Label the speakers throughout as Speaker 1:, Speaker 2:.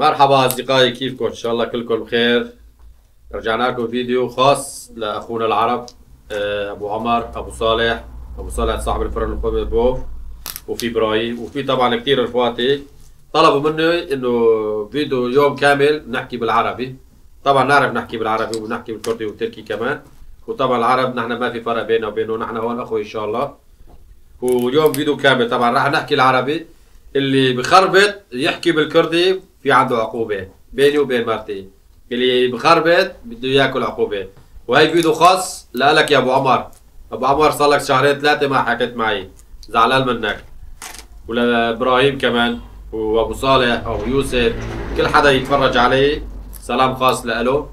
Speaker 1: مرحبا أصدقائي، كيفكم؟ إن شاء الله كلكم بخير. رجعنا لكم فيديو خاص لأخونا العرب أبو عمر، أبو صالح صاحب الفرن البوف، وفي إبراهيم، وفي طبعا كثير رفقاتي طلبوا مني إنه فيديو يوم كامل نحكي بالعربي. طبعا نعرف نحكي بالعربي ونحكي بالكردي والتركي كمان، وطبعا العرب نحن ما في فرق بيننا وبينه، نحن هون أخوي إن شاء الله. واليوم فيديو كامل طبعا راح نحكي العربي. اللي بخربط يحكي بالكردي في عنده عقوبة بيني وبين مرتي، اللي بخربط بده ياكل عقوبة. وهي فيديو خاص لك يا ابو عمر. ابو عمر صار لك شهرين ثلاثة ما حكيت معي، زعلان منك. ولابراهيم كمان، وابو صالح او يوسف، كل حدا يتفرج علي سلام خاص له.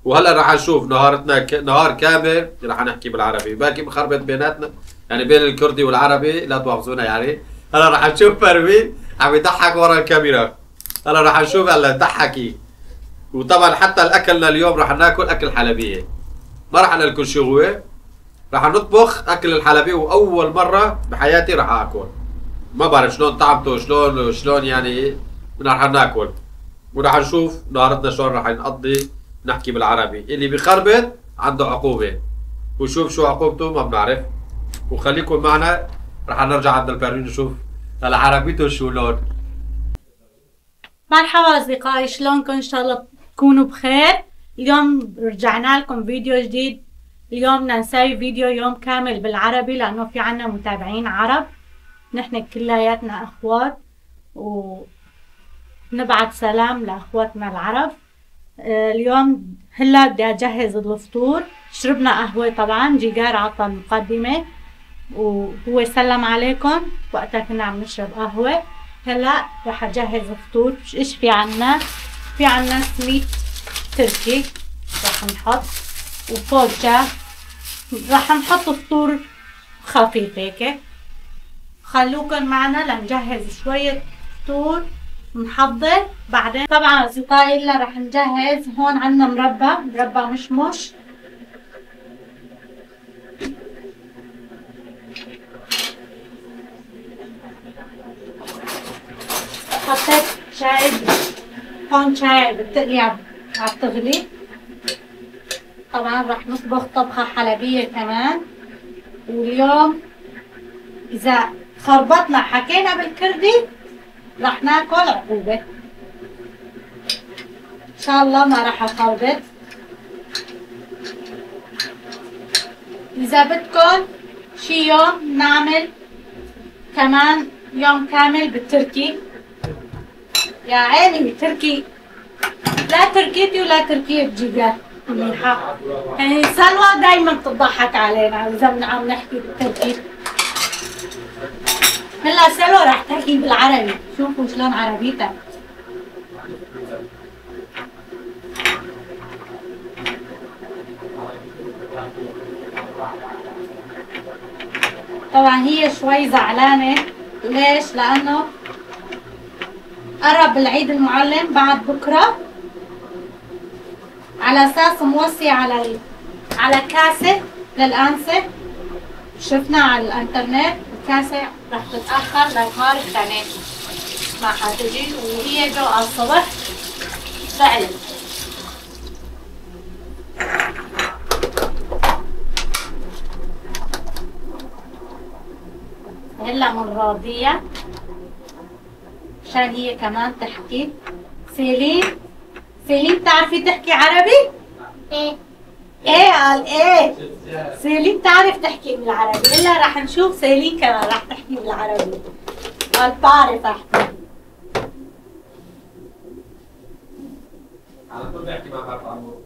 Speaker 1: وهلا رح نشوف نهارتنا نهار كامل رح نحكي بالعربي، باقي مخربط بيناتنا يعني بين الكردي والعربي، لا تواخذونا يعني. هلا رح نشوف برمين عم يضحك ورا الكاميرا. هلا رح نشوف هلا ضحكي. وطبعا حتى الاكلنا اليوم رح ناكل اكل حلبيه، ما رح ناكل شغوه، رح نطبخ اكل الحلبيه، واول مره بحياتي رح اكل. ما بعرف شلون طعمته، شلون يعني رح ناكل. ورح نشوف نهارتنا شلون رح نقضي نحكي بالعربي. اللي بخربط عنده عقوبه، وشوف شو عقوبته ما بنعرف. وخليكم معنا، رح نرجع عند البرين نشوف العربيته شو لون.
Speaker 2: مرحبا أصدقائي، شلونكم؟ إن شاء الله تكونوا بخير. اليوم رجعنا لكم فيديو جديد. اليوم بدنا نسوي فيديو يوم كامل بالعربي، لأنه في عنا متابعين عرب، نحن كلياتنا أخوات، ونبعت سلام لأخواتنا العرب. اليوم هلا بدي أجهز الفطور. شربنا قهوة طبعا، جيجار عطى المقدمة وهو سلم عليكم وقتها كنا عم نشرب قهوة. هلا رح اجهز فطور. ايش في عنا؟ في عنا سميت تركي رح نحط، وبوجة. رح نحط فطور خفيف هيك. خلوكن معنا لنجهز شوية فطور نحضر. بعدين طبعا اصدقائي هلا رح نجهز. هون عنا مربى مشمش، حطيت شاي. هون شاي بتقلي عم تغلي. طبعا رح نطبخ طبخة حلبية كمان. واليوم إذا خربطنا حكينا بالكردي رح ناكل عقوبة. إن شاء الله ما رح أخربط. إذا بدكن شي يوم نعمل كمان يوم كامل بالتركي. يا عيني تركي، لا تركيتي ولا تركية بجيجار منيحة. يعني سلوى دايما تضحك علينا إذا عم نحكي بالتركي. هلا سلوى رح تحكي بالعربي، شوفوا شلون عربيتها. طبعا هي شوي زعلانة. ليش؟ لأنه قرب العيد المعلم بعد بكره، على اساس موصي على كاسه للانسه. شفنا على الانترنت الكاسه رح تتاخر لنهار الثاني ما حتجي، وهي جو على الصبح فعلا. هلا من راضيه عشان هي كمان تحكي. سيلين بتعرفي تحكي عربي؟ ايه قال ايه. سيلين بتعرف تحكي بالعربي. هلا رح نشوف سيلين كمان رح تحكي بالعربي. قال بعرف احكي.
Speaker 1: على طول بحكي مع مرت عمو.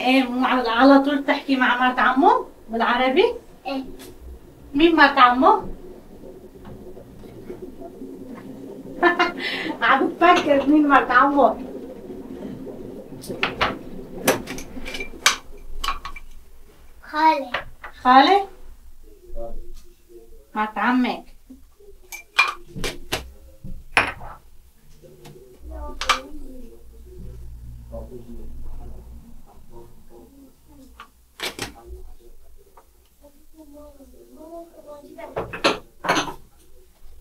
Speaker 2: ايه مو على طول تحكي مع مرت عمو بالعربي؟ ايه. مين مرت عمو؟ عم بفكر مين مرت عمو. خالي مرت عمك.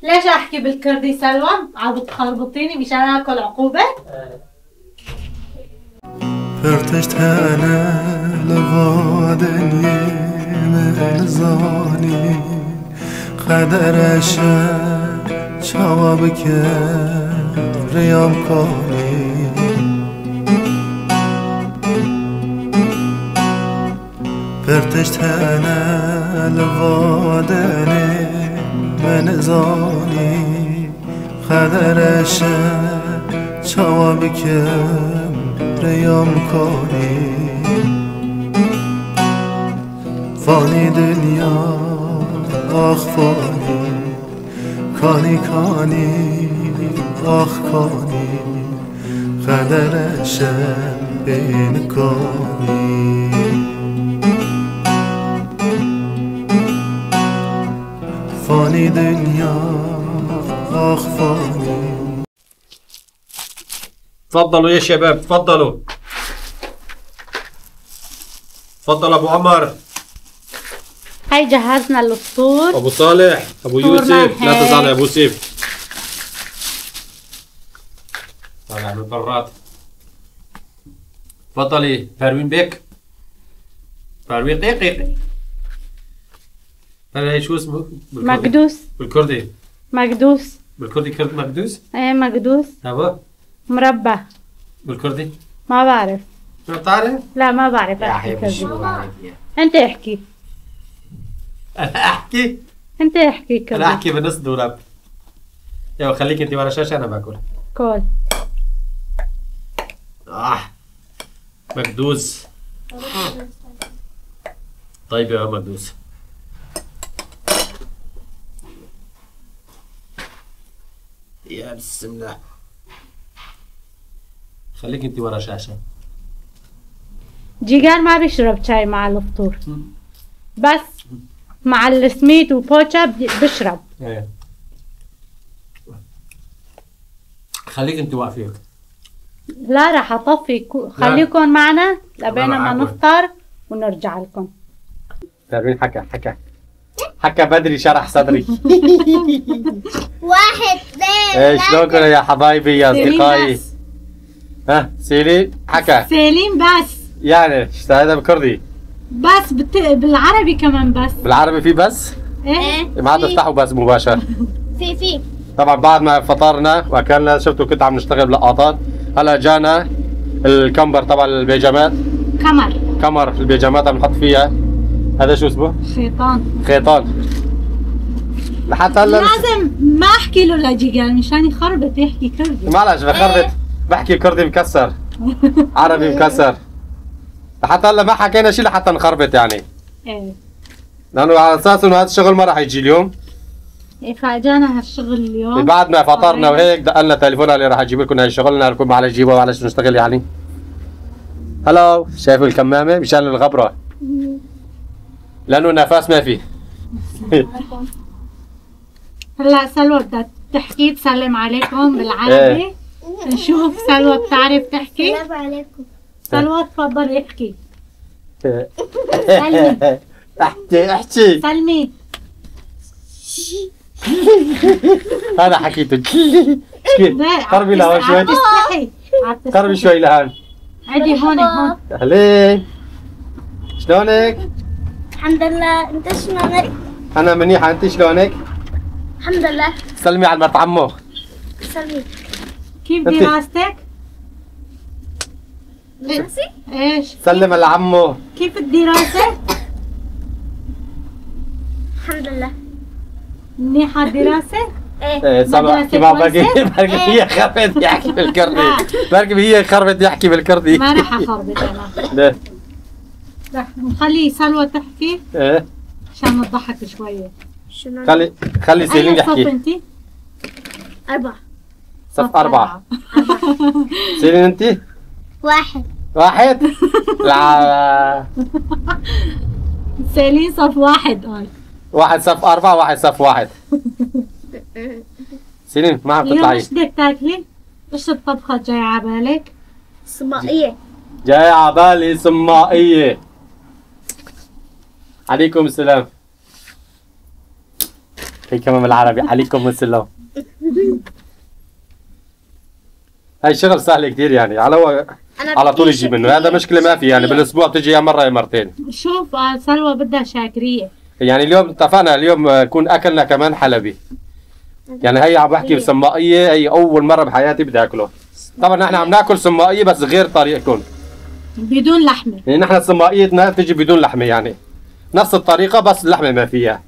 Speaker 2: ليش احكي بالكردي سلوى؟ عم بتخربطيني مشان اكل عقوبة؟
Speaker 3: فرتشت انا لغادني من زاني قدرش شوابك ريام كوني فرتشت انا لغادني من زاني قدرش شوابك ريام كوني فاني دنيا أخفاني كاني آخ كاني قدرش بين كاني فاني دنيا أخفاني.
Speaker 1: تفضلوا يا شباب تفضلوا. تفضل ابو عمر.
Speaker 2: هاي جهزنا الفطور.
Speaker 1: ابو صالح ابو يوسف لا تزعل يا ابو سيف. طالع من برات. تفضلي فاروين بيك. فاروين دقيق. هاي شو اسمه؟
Speaker 2: مقدوس.
Speaker 1: بالكردي.
Speaker 2: مقدوس.
Speaker 1: بالكردي كرد مقدوس؟
Speaker 2: ايه مقدوس.
Speaker 1: هوا
Speaker 2: مربى.
Speaker 1: بالكردي؟
Speaker 2: ما بعرف.
Speaker 1: ما بتعرف؟
Speaker 2: لا ما بعرف
Speaker 1: يا
Speaker 2: احكي
Speaker 1: حبيبي
Speaker 2: كردي.
Speaker 1: شو عليك يا
Speaker 2: انت احكي.
Speaker 1: انا احكي؟
Speaker 2: انت احكي كردي.
Speaker 1: انا احكي بنص دولاب. يلا خليك انت ورا الشاشه انا باكل.
Speaker 2: كول.
Speaker 1: مقدوس. طيب يا مقدوس. يا بسم الله. خليك انت ورا شاشه.
Speaker 2: جيجار ما بيشرب شاي مع الفطور. بس مع السميت وبوتشا بشرب.
Speaker 1: ايه. خليك انت واقفين.
Speaker 2: لا راح اطفي خليكم معنا لبين ما
Speaker 1: معاكم.
Speaker 2: نفطر ونرجع لكم.
Speaker 1: فاروين حكى بدري شرح صدري.
Speaker 4: واحد اثنين
Speaker 1: ايه شلونكم يا حبايبي يا
Speaker 2: سيلين
Speaker 1: اصدقائي؟
Speaker 2: بس.
Speaker 1: ها سيلين حكى
Speaker 2: سيلين بس.
Speaker 1: يعني هذا بكردي
Speaker 2: بس بالعربي كمان بس.
Speaker 1: بالعربي في بس؟
Speaker 2: ايه
Speaker 1: ما عاد افتحوا بس مباشر.
Speaker 4: في
Speaker 1: طبعا بعد ما فطرنا واكلنا شفتوا كنت عم نشتغل بلقاطات. هلا جانا الكمبر تبع البيجامات. كمر البيجامات عم نحط فيها. هذا شو اسمه؟ خيطان. لحتى هلا
Speaker 2: لازم ما احكي له لجيجال مشان يخربط يحكي كردي.
Speaker 1: معلش بخربط بحكي كردي مكسر عربي مكسر. لحتى هلا ما حكينا شيء لحتى نخربط يعني.
Speaker 2: ايه
Speaker 1: لانه على اساس انه هذا الشغل ما راح يجي اليوم.
Speaker 2: ايه فاجانا هالشغل اليوم.
Speaker 1: بعد ما فطرنا وهيك دقلنا تليفون اللي راح اجيب لكم هاي الشغل لكم معلش جيبوها معلش نشتغل يعني. هلو شايفوا الكمامه مشان الغبره لانه نفس ما في.
Speaker 2: هلا سلوى بدها تحكي تسلم عليكم بالعربي. نشوف سلوى بتعرف تحكي.
Speaker 4: السلام عليكم.
Speaker 2: سلوى تفضلي احكي.
Speaker 1: احكي
Speaker 2: سلمي.
Speaker 1: هذا حكيته. قربي لهون شوي.
Speaker 2: تستحي.
Speaker 1: قربي شوي لهون.
Speaker 2: عدي هون.
Speaker 1: اهلين شلونك؟
Speaker 4: الحمد لله، انت شلونك؟
Speaker 1: انا منيحه انت شلونك؟
Speaker 4: الحمد لله.
Speaker 1: سلمي على مرت عمو.
Speaker 4: سلمي.
Speaker 2: كيف
Speaker 1: أنت؟
Speaker 2: دراستك؟
Speaker 4: نفسي؟
Speaker 2: ايش؟
Speaker 1: سلم على عمو.
Speaker 2: كيف الدراسة؟
Speaker 4: الحمد لله.
Speaker 2: منيحة الدراسة؟
Speaker 4: ايه.
Speaker 1: صار احكي مع بركي هي خربت يحكي بالكردي. بركي هي خربت يحكي بالكردي.
Speaker 2: ما راح اخربط انا.
Speaker 1: ليه؟
Speaker 2: رح نخلي سلوى تحكي
Speaker 1: ايه
Speaker 2: عشان نضحك شوية.
Speaker 4: شنو؟
Speaker 1: خلي سيلين
Speaker 2: أي صف
Speaker 1: يحكي.
Speaker 2: انت؟
Speaker 4: 4.
Speaker 1: صف 4. سيلين انت؟
Speaker 4: 1.
Speaker 1: 1. لا
Speaker 2: سيلين صف 1 قال.
Speaker 1: 1 صف 4 1 صف 1. سيلين ما عم
Speaker 2: اليوم
Speaker 1: تطلعي.
Speaker 2: ايش بدك تاكلي؟ ايش الطبخة جاية على بالك؟
Speaker 4: صمائية.
Speaker 1: جاي عبالي صمائية. عليكم السلام. هي كمان بالعربي عليكم السلام. هاي شغل سهل كتير يعني على طول يجي منه، هذا مشكلة ما في يعني بالأسبوع بتجي يا مرة يا مرتين.
Speaker 2: شوف سلوى بدها شاكرية.
Speaker 1: يعني اليوم اتفقنا اليوم نكون أكلنا كمان حلبي. يعني هي عم بحكي بسمائية، هي أول مرة بحياتي بدي أكله. طبعا نحن عم ناكل سمائية بس غير طريقتكم.
Speaker 2: بدون لحمة.
Speaker 1: يعني نحن سمائيتنا تجي بدون لحمة يعني. نفس الطريقة بس اللحمة ما فيها.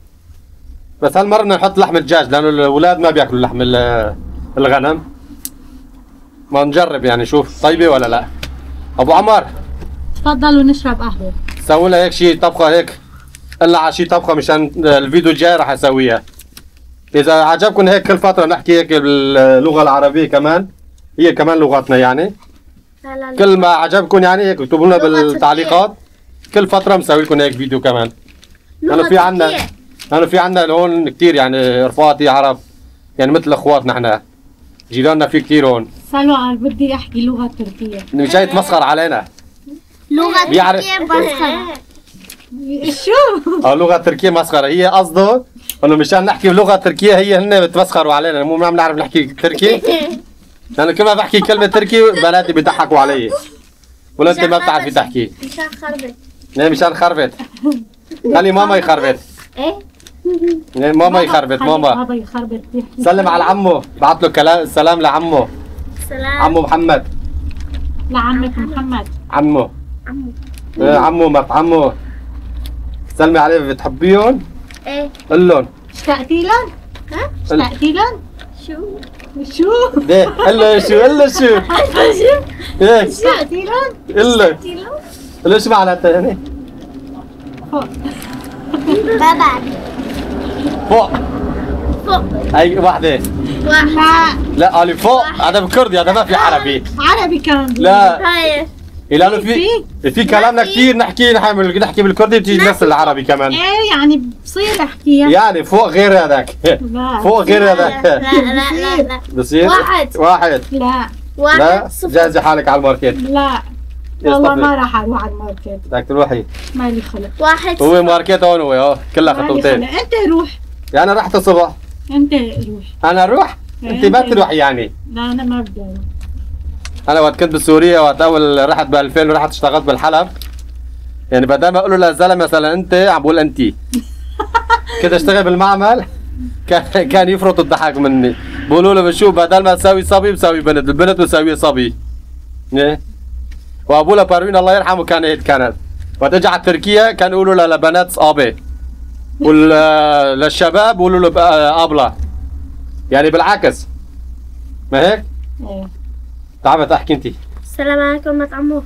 Speaker 1: بس هالمرة بدنا نحط لحم الدجاج لأنه الأولاد ما بياكلوا لحم الغنم. ما نجرب يعني شوف طيبة ولا لا. أبو عمر
Speaker 2: تفضلوا نشرب قهوة.
Speaker 1: سوي لها هيك شيء طبخة هيك. إلا على شيء طبخة مشان الفيديو الجاي راح أسويها. إذا عجبكم هيك كل فترة نحكي هيك باللغة العربية كمان. هي كمان لغتنا يعني. كل ما عجبكم يعني هيك اكتبوا لنا بالتعليقات. كل فترة مسوي لكم هيك فيديو كمان. لأنه في عنا هون كثير يعني رفقاتي عرب يعني مثل اخواتنا احنا. جيراننا في كثير هون.
Speaker 2: سلوى قال بدي احكي لغة تركية.
Speaker 1: مش جاي يتمسخر علينا.
Speaker 4: لغة
Speaker 1: بيعرف
Speaker 4: تركية مسخرة.
Speaker 2: شو؟
Speaker 1: لغة تركية مسخرة، هي قصده انه مشان نحكي بلغة تركية هي هن بتمسخروا علينا، مو ما عم نعرف نحكي تركي. لأنه كل ما بحكي كلمة تركي بناتي بيضحكوا علي. ولا انت ما بتعرفي تحكي.
Speaker 4: مشان خربت.
Speaker 1: ليه مشان خربت؟ خلي ماما يخربت.
Speaker 4: ايه؟
Speaker 1: ماما يخربت ماما.
Speaker 2: بابا يخربط.
Speaker 1: سلم على عمو، بعت له سلام لعمو.
Speaker 4: سلام.
Speaker 1: عمو محمد.
Speaker 2: لعمك محمد.
Speaker 1: عمو.
Speaker 4: عمو.
Speaker 1: عمو مرت عمو. سلمي عليه بتحبيهم؟
Speaker 4: ايه؟
Speaker 1: قل لهم.
Speaker 2: اشتقتي لهم؟ ها؟ اشتقتي لهم؟ شو؟
Speaker 1: ليه؟ قل له شو؟ قل له شو؟ ايه؟
Speaker 2: اشتقتي لهم؟
Speaker 1: قل له. قل له شو معناتها يعني؟
Speaker 4: بابا.
Speaker 1: فوق.
Speaker 4: فوق.
Speaker 1: هي واحدة.
Speaker 4: واحد.
Speaker 1: لا قالي فوق، هذا بكردي هذا ما في عربي.
Speaker 2: عربي كمان.
Speaker 1: لا.
Speaker 4: هاي.
Speaker 1: لأنه في كلامنا كثير نحكي بالكردي بتيجي نفس العربي كمان.
Speaker 2: ايه يعني بصير احكيها.
Speaker 1: يعني فوق غير هذاك. فوق غير هذاك.
Speaker 4: لا.
Speaker 1: بصير؟ واحد.
Speaker 2: لا.
Speaker 1: لا جهزي حالك على الماركت.
Speaker 2: لا والله ما راح اروح على الماركت.
Speaker 1: بدك تروحي.
Speaker 2: مالي خلق.
Speaker 4: واحد.
Speaker 1: هو ماركت هون هو كلها خطوتين.
Speaker 2: انت روح.
Speaker 1: يعني انا رحت الصبح.
Speaker 2: انت روح.
Speaker 1: انا اروح؟ انت ما تروحي يعني.
Speaker 2: لا انا ما بدي اروح.
Speaker 1: انا وقت كنت بسوريا وقت اول رحت ب 2000 ورحت اشتغلت بالحلب. يعني بدل ما اقول له للزلمه مثلا انت عم بقول انت. كنت اشتغل بالمعمل كان يفرط الضحك مني. بقولوا له بشوف بدل ما تساوي صبي بساوي بنت، البنت بساوي صبي. ايه وابولا باروين الله يرحمه كان هيك كانت. وقت اجى على تركيا كان يقولوا له لبنات صابي. للشباب بقولوا له ابله. يعني بالعكس. ما هيك؟
Speaker 2: ايه.
Speaker 1: تعبت احكي انت.
Speaker 4: السلام عليكم مات عمو.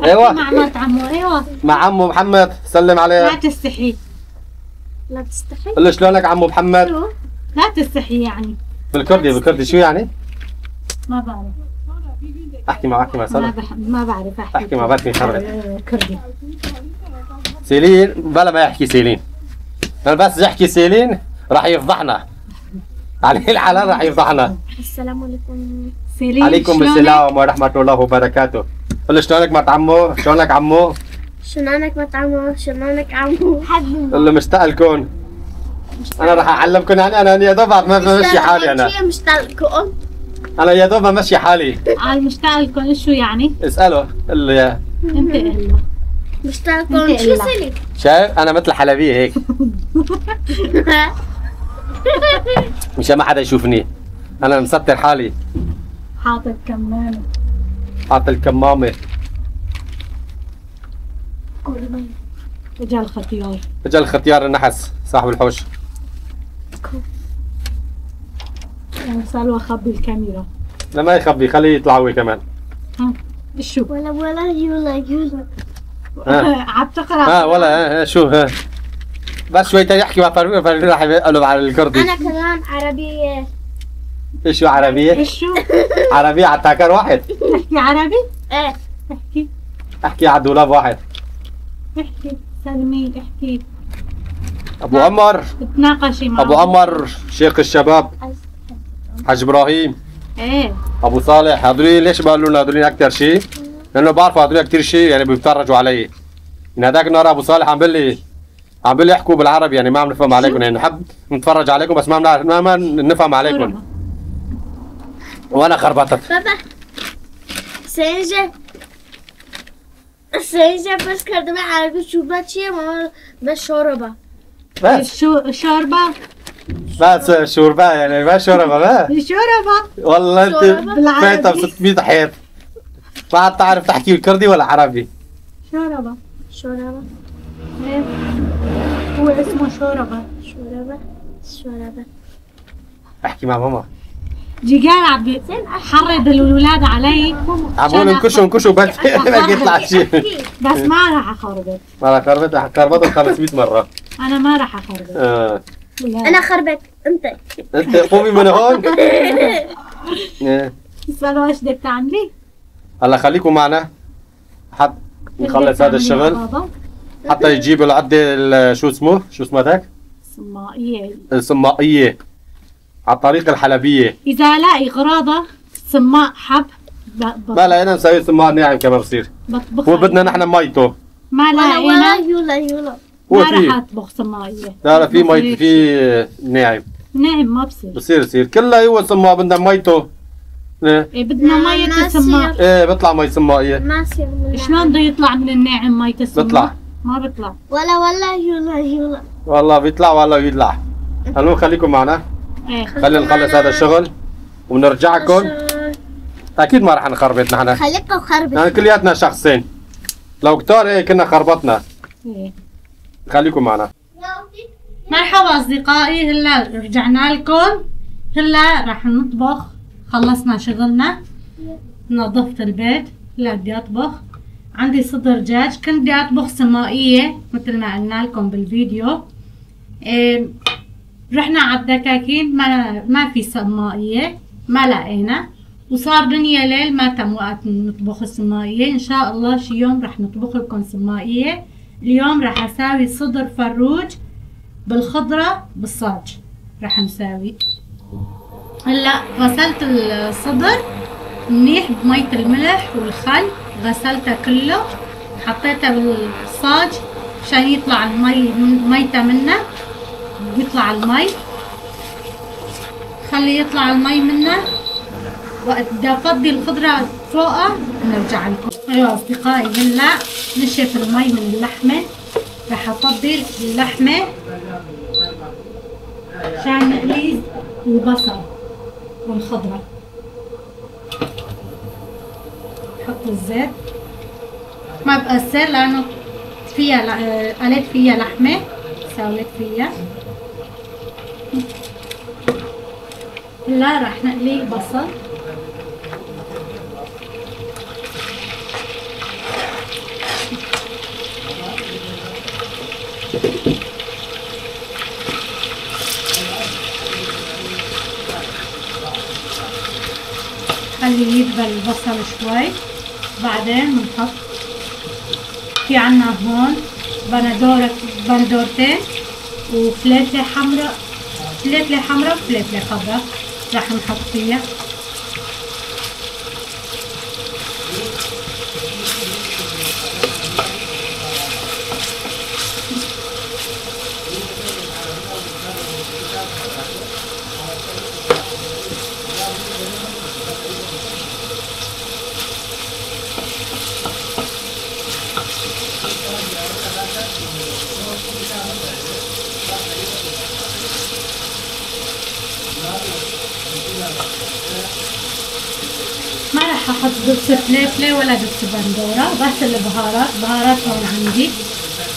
Speaker 1: ايوه
Speaker 2: مع مات عمو. ايوه
Speaker 1: مع عمو محمد سلم
Speaker 2: لا
Speaker 1: عليه.
Speaker 2: تستحي.
Speaker 4: لا تستحي.
Speaker 1: قل له شلونك عمو محمد؟
Speaker 4: شو؟
Speaker 2: لا تستحي يعني.
Speaker 1: بالكردي شو يعني؟
Speaker 2: ما بعرف.
Speaker 1: احكي مع سلم.
Speaker 2: ما بعرف
Speaker 1: احكي مع باتني خربت.
Speaker 2: كردي.
Speaker 1: سيلين بلا ما يحكي سيلين. انا بس احكي سيلين راح يفضحنا. عليه الحلال راح يفضحنا.
Speaker 4: السلام عليكم.
Speaker 2: سيلين
Speaker 1: عليكم السلام ورحمة الله وبركاته. قل له شلونك مات عمو؟ شلونك عمو؟
Speaker 4: شلونك مات عمو؟ شلونك عمو؟ حبيبي.
Speaker 1: قل له مشتاق لكم. انا راح اعلمكم يعني انا يا دوب ما بمشي حالي انا.
Speaker 4: مشتاق لكم.
Speaker 1: انا يا دوب بمشي حالي.
Speaker 2: على مشتاق لكم شو يعني؟
Speaker 1: اسأله قل له يا
Speaker 2: انت قل
Speaker 4: مشتاق لكم شو سلي؟
Speaker 1: شايف انا مثل حلبية هيك. مشان ما حدا يشوفني. انا مستر حالي.
Speaker 2: حاطط كمامة.
Speaker 1: حاط الكمامة.
Speaker 2: اجا الختيار.
Speaker 1: اجا الختيار النحس صاحب الحوش.
Speaker 2: سلوى خبي الكاميرا.
Speaker 1: لا ما يخبي خليه يطلع هو كمان.
Speaker 2: ها شو؟
Speaker 4: ولا يولا.
Speaker 2: عم تقرا.
Speaker 1: ولا شو بس شوي يحكي مع فاروق راح يقلب على الكردي.
Speaker 4: انا كمان عربية.
Speaker 1: ايش شو عربية؟
Speaker 2: ايش شو؟
Speaker 1: عربية على التاكر واحد.
Speaker 2: تحكي عربي؟
Speaker 4: ايه.
Speaker 1: احكي على الدولاب واحد.
Speaker 2: احكي سلمي احكي.
Speaker 1: ابو عمر.
Speaker 2: تناقشي معه.
Speaker 1: ابو عمر شيخ الشباب. حاج ابراهيم.
Speaker 2: ايه.
Speaker 1: ابو صالح هذول ليش بقولوا لنا هذول اكثر شيء؟ لانه بعرفوا هذول كثير شيء يعني بيتفرجوا علي. من هذاك النهار ابو صالح عم بيقول لي عم يحكوا بالعربي يعني ما عم نفهم عليكم، يعني نحب نتفرج عليكم بس ما نفهم عليكم. وانا خربطت.
Speaker 4: بابا سنجة بس كردمه عربي شوربه چیه ماما؟ بس شوربه.
Speaker 1: بس
Speaker 2: شوربه
Speaker 1: بس شوربه يعني ما شوربه بقى.
Speaker 2: شوربه
Speaker 1: والله انت فايته ب 600 حيط. ما عاد تعرف تحكي الكردي ولا عربي.
Speaker 2: شوربه ايه هو اسمه شوربه.
Speaker 1: احكي مع ماما.
Speaker 2: جيجان عم حرض الولاد علي.
Speaker 1: عم بقول انكشوا بس ما يطلع شيء.
Speaker 2: بس ما راح اخربط.
Speaker 1: ما راح خربطت 500 مره.
Speaker 2: انا ما راح اخربط.
Speaker 4: انا خربت
Speaker 1: انت قومي من هون.
Speaker 2: اسألوا ايش بدك تعملي؟
Speaker 1: هلا خليكم معنا حتى نخلص هذا الشغل حتى يجيبوا العدة شو اسمها ذاك؟ الصمائية على الطريقة الحلبية.
Speaker 2: إذا لاقي غراضة صماء حب
Speaker 1: ما لقينا نسوي صماء ناعم كمان بصير. هو بدنا نحن ميته.
Speaker 2: ما لقينا
Speaker 4: يولا
Speaker 2: ما راح اطبخ صمائية.
Speaker 1: لا في مي في ناعم.
Speaker 2: ناعم ما
Speaker 1: بصير كلها هو صماء بدنا ميته.
Speaker 2: ايه بدنا مية الصماء.
Speaker 1: ايه بيطلع مي صمائية.
Speaker 4: ما يصير.
Speaker 2: شلون بده يطلع من الناعم مية الصماء؟
Speaker 1: بيطلع.
Speaker 2: ما بيطلع.
Speaker 4: ولا يولا.
Speaker 1: والله بيطلع والله يطلع. هلا خليكم معنا.
Speaker 2: ايه
Speaker 1: خلينا نخلص هذا الشغل ونرجعكم. اكيد ما راح نخربط نحن.
Speaker 4: خليكم خربط.
Speaker 1: نحن كلياتنا شخصين. لو كتار ايه كنا خربطنا.
Speaker 2: ايه
Speaker 1: خليكم معنا.
Speaker 2: مرحبا اصدقائي، هلا رجعنا لكم. هلا راح نطبخ. خلصنا شغلنا، نظفت البيت. هلا بدي اطبخ. عندي صدر دجاج، كنت بدي اطبخ صمائية مثل ما قلنا لكم بالفيديو. رحنا على الدكاكين ما في صمائية، ما لقينا، وصار دنيا ليل ما تم وقت نطبخ الصمائية. ان شاء الله شي يوم رح نطبخ لكم صمائية. اليوم رح اساوي صدر فروج بالخضرة بالصاج رح نساوي. هلا غسلت الصدر منيح بمية الملح والخل، غسلته كله، حطيته بالصاج عشان يطلع المي ميته منه. يطلع المي، خلي يطلع المي منه. وقت بدي افضي الخضرة فوقها نرجع لكم. ايوه اصدقائي هلا نشف المي من اللحمة. رح افضي اللحمة عشان نقلي البصل والخضرة. حط الزيت، ما بقصر لانه فيها قليت فيها لحمة، سويت فيها. هلا رح نقلي البصل. خلي يدبل البصل شوي، بعدين بنحط في عنا هون بندورتين وفليفلة حمراء، فليفلة خضراء راح نحط فيها. ما راح احط دبس فليفلة ولا دبس بندورة، بس البهارات. بهارات هون عندي.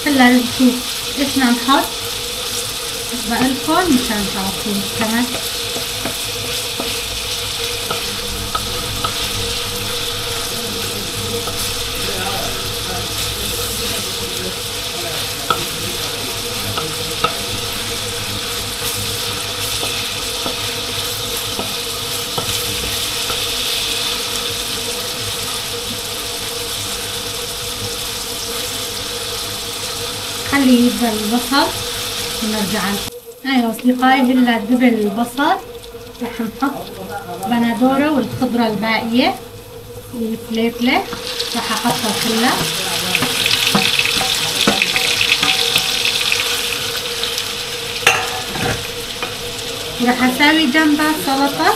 Speaker 2: هلا نشوف ايش بدنا نحط بقلكم مشان تعرفوا كمان. خلي يدبل البصل ونرجع لكم. ايوه اصدقائي هلا دبل البصل. رح نحط بندورة والخضرة الباقية والفليفلة رح احطها كلها. وراح اساوي جنبها سلطة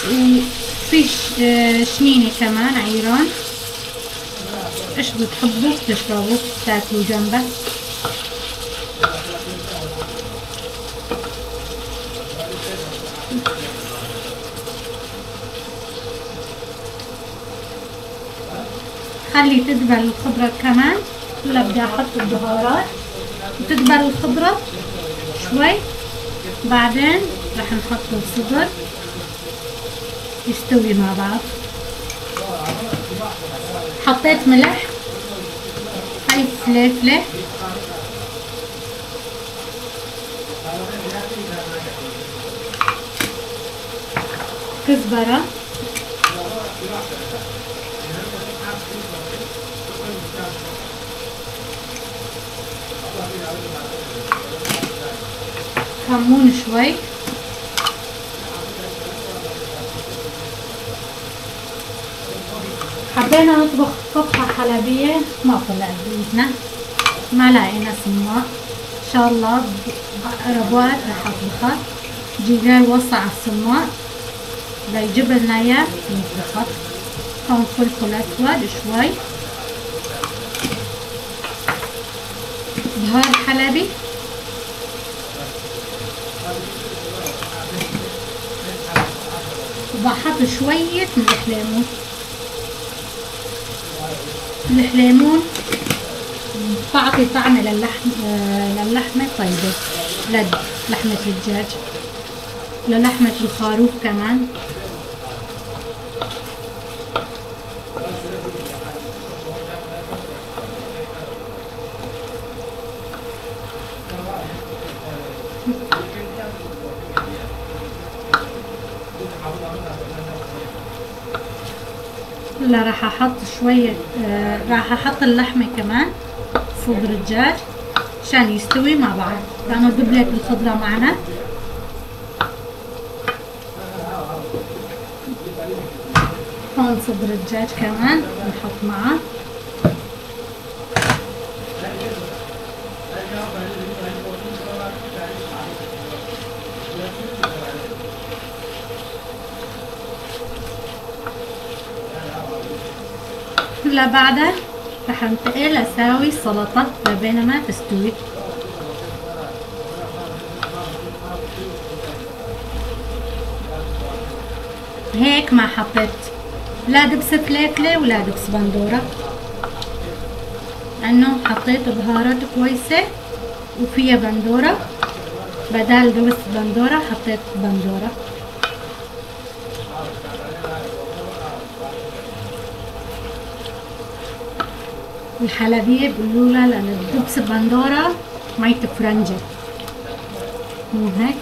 Speaker 2: وفي شنينة كمان عيران، ايش بتحبوا تشربوا تاكلوا جنبها. خلي تدبل الخضرة كمان. هلا بدي احط البهارات وتدبل الخضرة شوي، بعدين رح نحط الصدر يستوي مع بعض. حطيت ملح، هاي فلفلة، كزبرة، كمون شوي، حبينا نطبخ طبخة حلبية ما طلع بإيدنا، ما لقينا سماق. إن شاء الله ربوات رح أطبخها. جيجار وصى على السماق ليجيب لنا إياه نطبخها. هون فلفل أسود شوي، بهار حلبي، وبحط شوية ملح ليمون. ملح ليمون تعطي طعم للحمة طيبة، لحمة الدجاج، للحمة الخروف كمان. هلا راح احط شوية راح احط اللحمة كمان فوق الدجاج عشان يستوي مع بعض، لانه دبلت الخضرة معنا. هون صدر الدجاج كمان نحط معه. هلا بعدها رح انتقل اساوي السلطة لبينما تستوي. هيك ما حطيت لا دبس فليفلة ولا دبس بندورة، لانه حطيت بهارات كويسة وفيها بندورة، بدال دبس بندورة حطيت بندورة. الحلبية بقولولها لأن الدبس بندورة مية فرنجة، مو هيك؟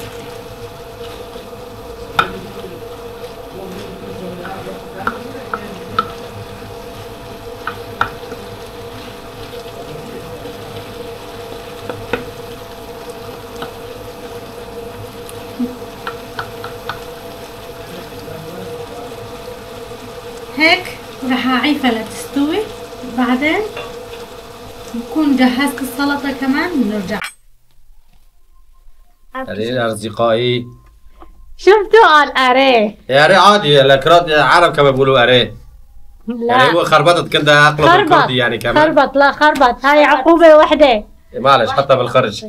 Speaker 2: هيك راح اعيفها لتستوي، بعدين نكون جهزت السلطة كمان ونرجع.
Speaker 1: هذه أصدقائي
Speaker 2: شفتوا الأريه؟
Speaker 1: يا ري عادي، الأكراد العرب كما بيقولوا أريه.
Speaker 2: لا
Speaker 1: يعني هو خربطت كده أقلب الكردي يعني كمان.
Speaker 2: خربط، لا خربط، هاي عقوبة وحدة.
Speaker 1: معلش حتى بالخرج.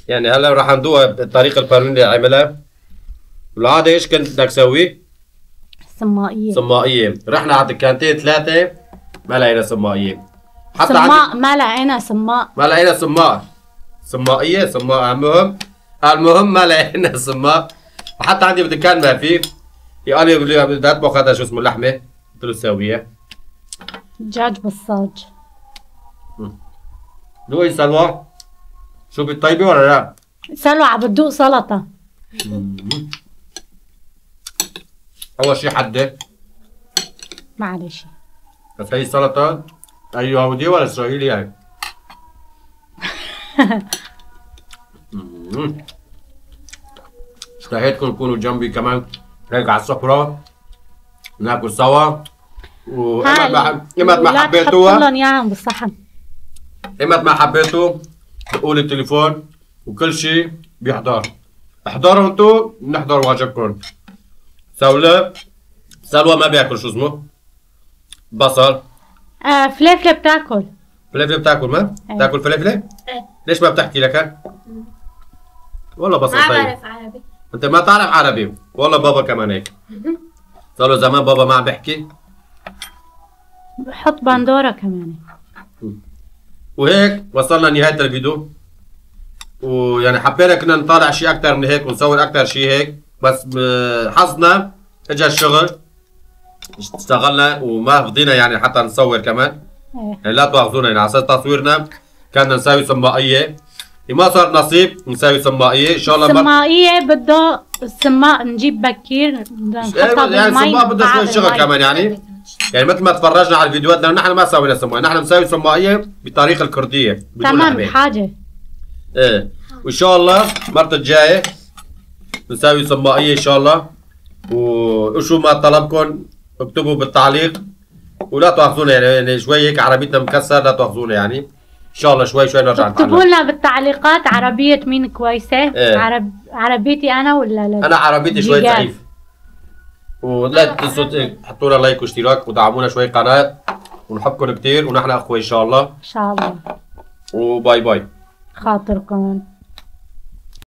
Speaker 1: يعني هلا راح ندوق الطريقة القانونية اللي عملها. والعادة ايش كنت بدك تسوي؟ صمائية. رحنا على دكانتين 3 ما لقينا صمائية. حتى
Speaker 2: صماء ما لقينا صماء.
Speaker 1: ما لقينا صماء. صمائية المهم ما لقينا صماء. وحتى عندي بدكان ما في. قال لي بدي اطبخ هذا شو اسمه اللحمة. قلت له ساوية.
Speaker 2: دجاج بالصاج.
Speaker 1: دوقي سلوى. شو بالطيبة ولا لا؟
Speaker 2: سلوى عم بتدوق سلطة.
Speaker 1: أول شي حدة.
Speaker 2: معلش.
Speaker 1: بس هي سلطة أي يهودية ولا إسرائيلي هاي؟ اشتهيتكم تكونوا جنبي كمان هيك على السفرة ناكل سوا. وإمت ما حبيتوها
Speaker 2: لهم اياهم بالصحن.
Speaker 1: إمت ما حبيتوا قول التليفون وكل شي بيحضر. احضروا انتوا نحضر واجبكم. سلوى ما بياكل شو اسمه؟ بصل.
Speaker 2: فليفلة بتاكل.
Speaker 1: فليفلة بتاكل ما؟ بتاكل فليفلة؟
Speaker 4: ايه.
Speaker 1: ليش ما بتحكي لك؟ والله بصل
Speaker 4: ما
Speaker 1: طيب.
Speaker 4: بعرف عربي.
Speaker 1: انت ما تعرف عربي، والله بابا كمان هيك. صار له زمان بابا ما عم بيحكي.
Speaker 2: بحط بندورة كمان.
Speaker 1: وهيك وصلنا نهاية الفيديو. ويعني حبينا كنا نطالع شيء أكثر من هيك ونصور أكثر شيء هيك، بس حظنا اجى الشغل اشتغلنا وما فضينا يعني حتى نصور كمان. يعني لا تواخذونا يعني على اساس تصويرنا كنا نساوي سمائية، ما صار نصيب نساوي سمائية ان شاء الله.
Speaker 2: سمائية بده السماء نجيب بكير نحطها
Speaker 1: يعني
Speaker 2: بالمي
Speaker 1: السماء بده شوي شغل كمان يعني مثل ما تفرجنا على الفيديوهات لانه نحن ما سوينا سمائية، نحن مساوي سمائية بالطريقة الكردية
Speaker 2: تمام بحاجة.
Speaker 1: ايه وان شاء الله المرة الجاية نساوي سمائية ان شاء الله. وشو ما طلبكم اكتبوا بالتعليق ولا تاخذونا يعني شوي هيك عربيتنا مكسر لا تاخذونا يعني ان شاء الله شوي نرجع نتعلم.
Speaker 2: اكتبوا لنا بالتعليقات عربية مين كويسة.
Speaker 1: ايه.
Speaker 2: عربيتي انا ولا لا؟
Speaker 1: انا عربيتي شوي ضعيف. ولا تنسوا تحطوا لنا لايك واشتراك ودعمونا شوي قناة ونحبكم كثير ونحن اخوة ان شاء الله.
Speaker 2: ان شاء الله.
Speaker 1: وباي باي.
Speaker 2: خاطركم.